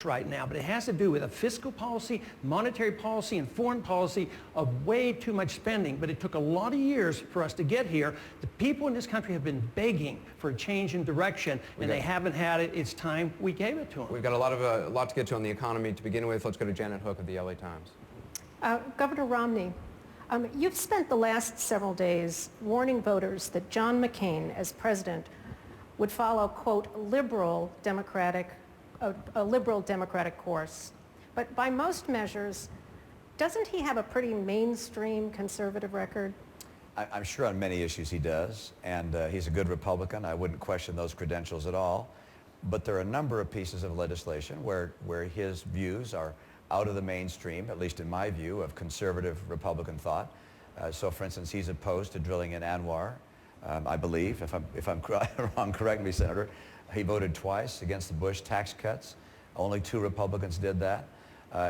right now, but it has to do with a fiscal policy, monetary policy, and foreign policy of way too much spending. But it took a lot of years for us to get here. The people in this country have been begging for a change in direction, and they haven't had it. It's time we gave it to them. We've got a lot to get to on the economy to begin with. Let's go to Janet Hook of the LA Times. Governor Romney, you've spent the last several days warning voters that John McCain, as president, would follow, quote, a liberal democratic course. But by most measures, doesn't he have a pretty mainstream conservative record? I'm sure on many issues he does, and he's a good Republican. I wouldn't question those credentials at all. But there are a number of pieces of legislation where his views are out of the mainstream, at least in my view, of conservative Republican thought. So, for instance, he's opposed to drilling in Anwar. I believe, if I'm wrong, correct me, Senator. He voted twice against the Bush tax cuts. Only 2 Republicans did that.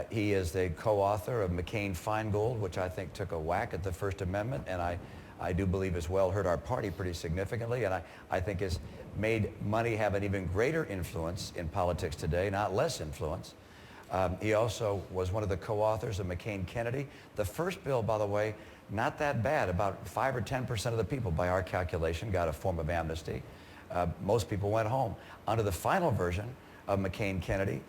He is the co-author of McCain-Feingold, which I think took a whack at the First Amendment, and I do believe as well hurt our party pretty significantly, and I think has made money have an even greater influence in politics today, not less influence. He also was one of the co-authors of McCain-Kennedy. The first bill, by the way, not that bad. About 5 or 10% of the people, by our calculation, got a form of amnesty. Most people went home. Under the final version of McCain-Kennedy,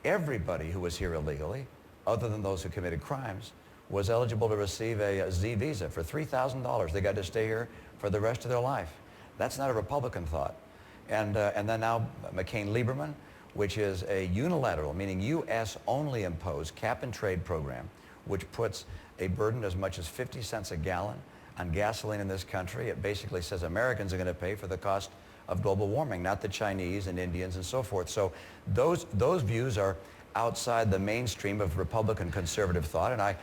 everybody who was here illegally, other than those who committed crimes, was eligible to receive a Z visa for $3,000. They got to stay here for the rest of their life. That's not a Republican thought. And then now McCain-Lieberman, which is a unilateral, meaning U.S. only imposed cap-and-trade program, which puts a burden as much as 50 cents a gallon on gasoline in this country. It basically says Americans are going to pay for the cost of global warming, not the Chinese and Indians and so forth. So those views are outside the mainstream of Republican conservative thought. And I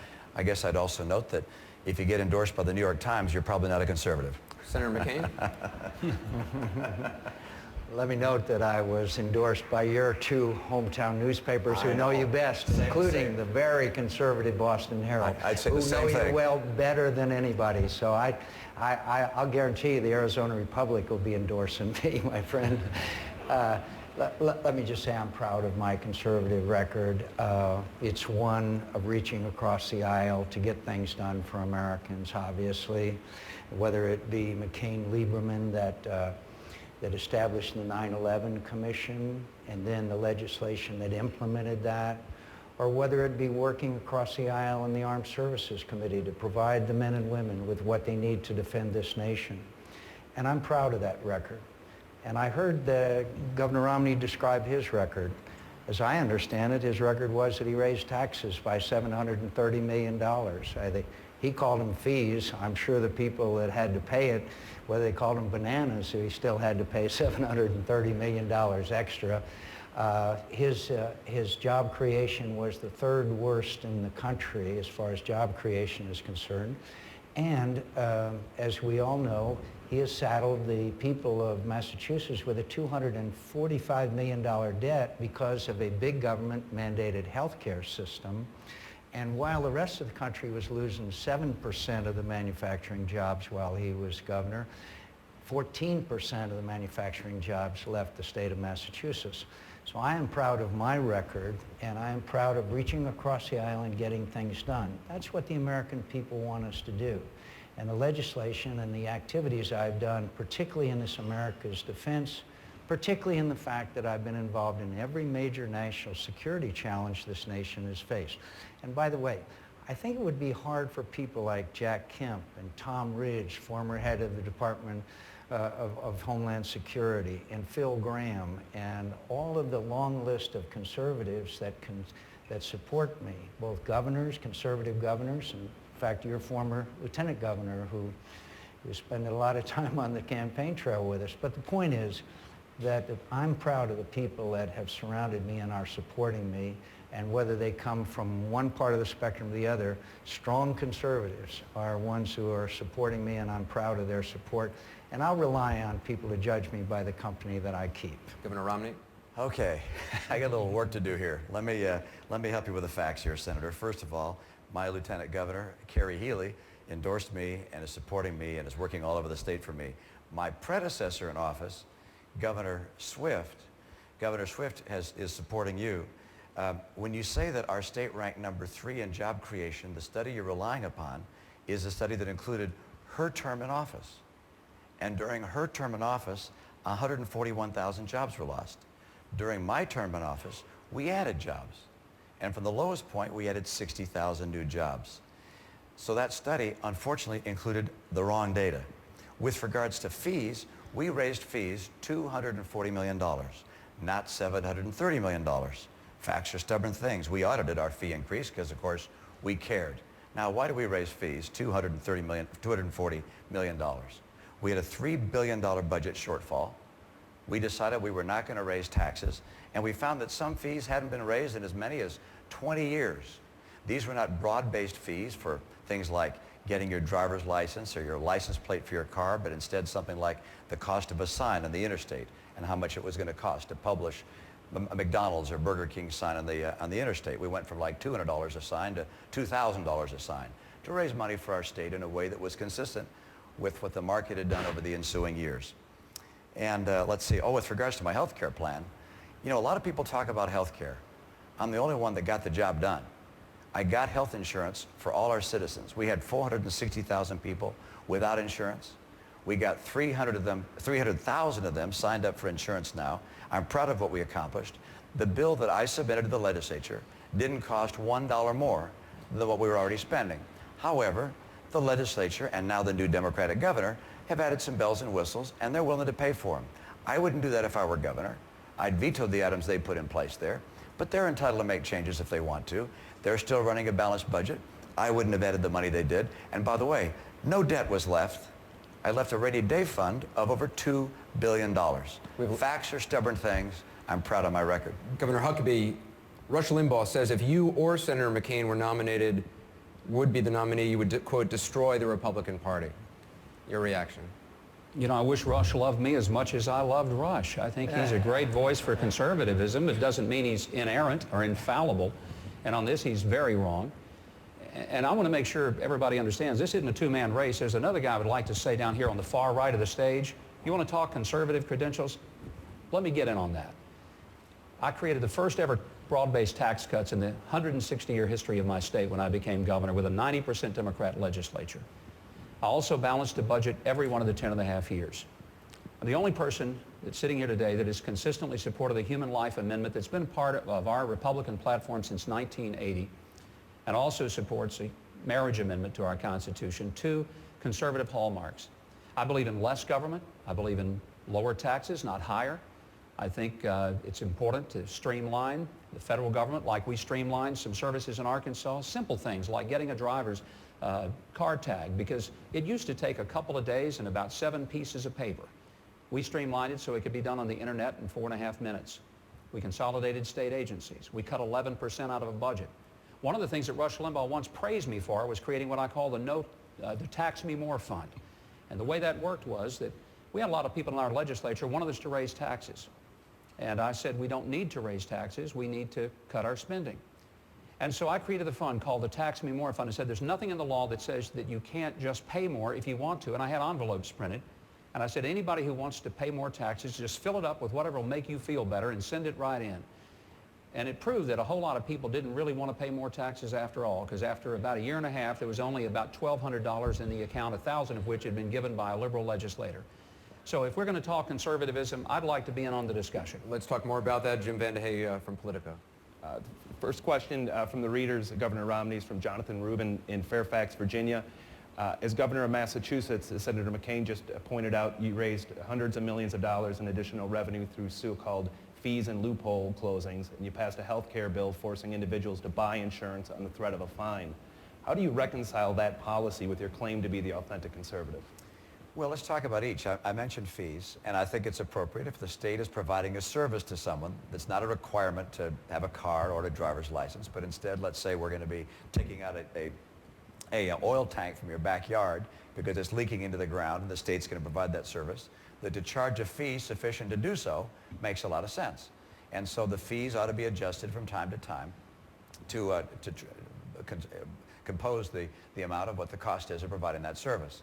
guess I'd also note that if you get endorsed by the New York Times, you're probably not a conservative. Senator McCain? Let me note that I was endorsed by your 2 hometown newspapers who know you best, including the very conservative Boston Herald, I'd say the same who know thing. you well better than anybody. So I'll guarantee you the Arizona Republic will be endorsing me, my friend. Let me just say I'm proud of my conservative record. It's one of reaching across the aisle to get things done for Americans, obviously, whether it be McCain-Lieberman that established the 9/11 Commission and then the legislation that implemented that, or whether it be working across the aisle in the Armed Services Committee to provide the men and women with what they need to defend this nation. And I'm proud of that record. And I heard Governor Romney describe his record. As I understand it, his record was that he raised taxes by $730 million. He called them fees. I'm sure the people that had to pay it, whether they called them bananas, he still had to pay $730 million extra. His job creation was the 3rd worst in the country as far as job creation is concerned. And as we all know, he has saddled the people of Massachusetts with a $245 million debt because of a big government mandated health care system. And while the rest of the country was losing 7% of the manufacturing jobs while he was governor, 14% of the manufacturing jobs left the state of Massachusetts. So I am proud of my record, and I am proud of reaching across the aisle and getting things done. That's what the American people want us to do. And the legislation and the activities I've done, particularly in this America's defense, particularly in the fact that I've been involved in every major national security challenge this nation has faced. And by the way, I think it would be hard for people like Jack Kemp and Tom Ridge, former head of the Department of Homeland Security, and Phil Gramm, and all of the long list of conservatives that support me, both governors, conservative governors, and in fact, your former lieutenant governor who spent a lot of time on the campaign trail with us. But the point is that I'm proud of the people that have surrounded me and are supporting me, and whether they come from one part of the spectrum or the other, strong conservatives are ones who are supporting me, and I'm proud of their support. And I'll rely on people to judge me by the company that I keep. Governor Romney? Okay, I got a little work to do here. Let me help you with the facts here, Senator. First of all, my Lieutenant Governor, Kerry Healy, endorsed me and is supporting me and is working all over the state for me. My predecessor in office, Governor Swift is supporting you. When you say that our state ranked number 3 in job creation, the study you're relying upon is a study that included her term in office. And during her term in office, 141,000 jobs were lost. During my term in office, we added jobs. And from the lowest point, we added 60,000 new jobs. So that study, unfortunately, included the wrong data. With regards to fees, we raised fees $240 million, not $730 million. Facts are stubborn things. We audited our fee increase because, of course, we cared. Now, why do we raise fees, $240 million? We had a $3 billion budget shortfall. We decided we were not going to raise taxes, and we found that some fees hadn't been raised in as many as 20 years. These were not broad-based fees for things like getting your driver's license or your license plate for your car, but instead something like the cost of a sign on the interstate and how much it was going to cost to publish a McDonald's or Burger King sign on the interstate. We went from like $200 a sign to $2,000 a sign to raise money for our state in a way that was consistent with what the market had done over the ensuing years. And let's see, with regards to my health care plan, you know, a lot of people talk about health care. I'm the only one that got the job done. I got health insurance for all our citizens. We had 460,000 people without insurance. We got 300,000 of them signed up for insurance now. I'm proud of what we accomplished. The bill that I submitted to the legislature didn't cost $1 more than what we were already spending. However, the legislature and now the new Democratic governor have added some bells and whistles, and they're willing to pay for them. I wouldn't do that if I were governor. I'd veto the items they put in place there, but they're entitled to make changes if they want to. They're still running a balanced budget. I wouldn't have added the money they did. And by the way, no debt was left. I left a rainy day fund of over $2 billion. Facts are stubborn things. I'm proud of my record. Governor Huckabee, Rush Limbaugh says if you or Senator McCain were nominated, would be the nominee, you would, quote, destroy the Republican Party. Your reaction? You know, I wish Rush loved me as much as I loved Rush. I think he's a great voice for conservatism. It doesn't mean he's inerrant or infallible. And on this, he's very wrong. And I want to make sure everybody understands this isn't a two-man race. There's another guy I would like to say down here on the far right of the stage. You want to talk conservative credentials? Let me get in on that. I created the first ever broad-based tax cuts in the 160-year history of my state when I became governor with a 90% Democrat legislature. I also balanced the budget every one of the 10.5 years. I'm the only person that's sitting here today that has consistently supported the Human Life Amendment that's been part of our Republican platform since 1980, and also supports the Marriage Amendment to our Constitution, two conservative hallmarks. I believe in less government. I believe in lower taxes, not higher. I think it's important to streamline the federal government like we streamlined some services in Arkansas. Simple things like getting a driver's car tag, because it used to take a couple of days and about 7 pieces of paper. We streamlined it so it could be done on the internet in 4.5 minutes. We consolidated state agencies. We cut 11% out of a budget. One of the things that Rush Limbaugh once praised me for was creating what I call the Tax Me More Fund. And the way that worked was that we had a lot of people in our legislature wanted us to raise taxes. And I said, we don't need to raise taxes, we need to cut our spending. And so I created a fund called the Tax Me More Fund and said, there's nothing in the law that says that you can't just pay more if you want to. And I had envelopes printed. And I said, anybody who wants to pay more taxes, just fill it up with whatever will make you feel better and send it right in. And it proved that a whole lot of people didn't really want to pay more taxes after all, because after about 1.5 years, there was only about $1,200 in the account, 1,000 of which had been given by a liberal legislator. So if we're going to talk conservatism, I'd like to be in on the discussion. Let's talk more about that. Jim Vandehey from Politico. First question from the readers, Governor Romney's from Jonathan Rubin in Fairfax, Virginia. As governor of Massachusetts, as Senator McCain just pointed out, you raised hundreds of millions of dollars in additional revenue through so-called fees and loophole closings, and you passed a health care bill forcing individuals to buy insurance on the threat of a fine. How do you reconcile that policy with your claim to be the authentic conservative? Well, let's talk about each. I mentioned fees, and I think it's appropriate if the state is providing a service to someone that's not a requirement to have a car or a driver's license, but instead, let's say we're going to be taking out a oil tank from your backyard because it's leaking into the ground, and the state's going to provide that service, that to charge a fee sufficient to do so makes a lot of sense. And so the fees ought to be adjusted from time to time to compose the amount of what the cost is of providing that service.